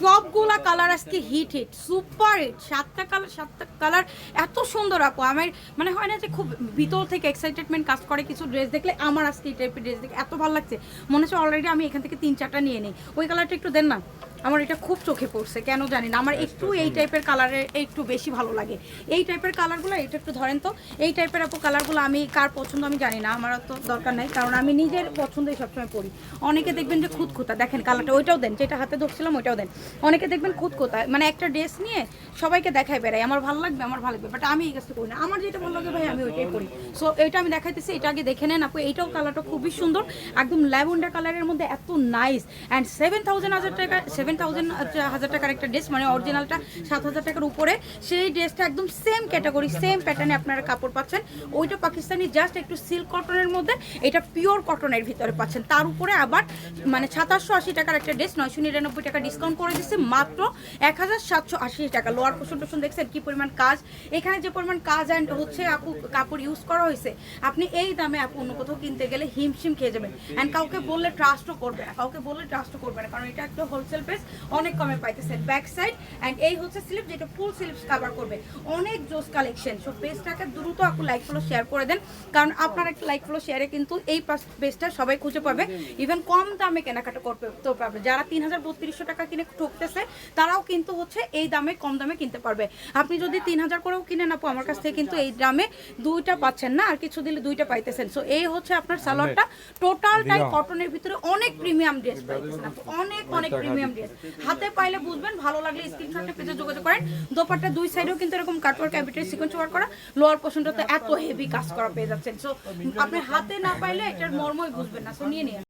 সবগুলা কালার আজকে hit super hit. সাতটা কালার এত সুন্দর আপু, আমার মানে হয় না যে খুব ভিতর থেকে এক্সাইটেডমেন্ট কাজ করে কিছু ড্রেস দেখলে। আমার আজকে এই টাইপের ড্রেস দেখে এত ভালো লাগছে, মনে হচ্ছে অলরেডি আমি এখান থেকে 3-4টা নিয়ে নিই। ওই কালারটা একটু দেন না, আমার এটা খুব চোখে পড়ছে, কেন জানি না আমার একটু এই টাইপের কালারে একটু বেশি ভালো লাগে। এই টাইপের কালারগুলো এটা একটু ধরেন তো, এই টাইপের আপু কালারগুলো আমি কার পছন্দ আমি জানি না, আমার তো দরকার নাই, কারণ আমি নিজের পছন্দই সবসময় পরি। অনেকে দেখবেন যে খুঁতখুঁতা, দেখেন কালারটা ওইটাও দেন, যেটা হাতে ধরছিলাম ওইটাও দেন। অনেকে দেখবেন খুঁতখুঁতা, মানে একটা ড্রেস নিয়ে সবাইকে দেখায় বেড়াই, আমার ভালো লাগবে আমার ভালো লাগবে, বাট আমি এই কাজটা করি না, আমার যেটা ভালো লাগে ভাই আমি ওইটাই পরি। সো এটা আমি দেখাইতেছি, এটা আগে দেখে নেন আপু। এইটাও কালারটা খুবই সুন্দর, একদম ল্যাভেন্ডার কালারের মধ্যে, এত নাইস। অ্যান্ড 7,000 টাকার একটা ড্রেস, মানে অরিজিনালটা 7,000 টাকার উপরে, সেই ড্রেসটা একদম সেম ক্যাটাগরি সেম প্যাটার্নে আপনারা কাপড় পাচ্ছেন। ওইটা পাকিস্তানি জাস্ট একটু সিল্ক কটনের মধ্যে, এটা পিওর কটনের ভিতরে পাচ্ছেন। তার উপরে আবার মানে 2780 টাকার একটা ড্রেস 999 টাকা ডিসকাউন্ট করে দিচ্ছে মাত্র 1780 টাকা। লোয়ার পোর্শন টোশন দেখছেন কি পরিমাণ কাজ, এখানে যে পরিমাণ কাজ অ্যান্ড হচ্ছে আপু কাপড় ইউজ করা হয়েছে, আপনি এই দামে আপু অন্য কোথাও কিনতে গেলে হিমশিম খেয়ে যাবেন। অ্যান্ড কাউকে বললে ট্রাস্টও করবে না, কারণ এটা একটা হোলসেল প্রাইস, অনেক কমে পাইতেছেন। ব্যাক সাইড অ্যান্ড এই হচ্ছে স্লিপ, যেটা ফুল স্লিপস কভার করবে, অনেক জোস কালেকশন। সো পেজটাকে দ্রুত আপু লাইক ফলো শেয়ার করে দেন, কারণ আপনার একটা লাইক ফলো শেয়ারে কিন্তু এই পেজটা সবাই খুঁজে পাবে, ইভেন কম দামে কেনাকাটা করতে পারবে। যারা 3,000-3200 টাকা কিনে ঠকতেছে তারাও কিন্তু হচ্ছে এই দামে কম দামে কিনতে পারবে। আপনি যদি 3,000 করেও কিনেন আপু আমার কাছ থেকে কিন্তু এই দামে দুইটা পাচ্ছেন না, আর কিছু দিলে দুইটা পাইতেছেন। সো এই হচ্ছে আপনার সালোয়ারটা, টোটালটাই কটনের ভিতরে অনেক প্রিমিয়াম ড্রেস পাইতেছেন আপু, অনেক প্রিমিয়াম ড্রেস। হাতে পাইলে বুঝবেন, ভালো লাগলে স্ক্রিনশটটা পেজে যোগাযোগ করেন। দোপাট্টা দুই সাইডেও কিন্তু এরকম কাটওয়ার্ক ক্যাপিটাল সিকোয়েন্স ওয়ার্ক করা, লোয়ার পোর্শনটাতে এত হেভি কাজ করা পেয়ে যাচ্ছেন। সো আপনি হাতে না পাইলে এটার মর্মই বুঝবেন না। সো নিয়ে নিন।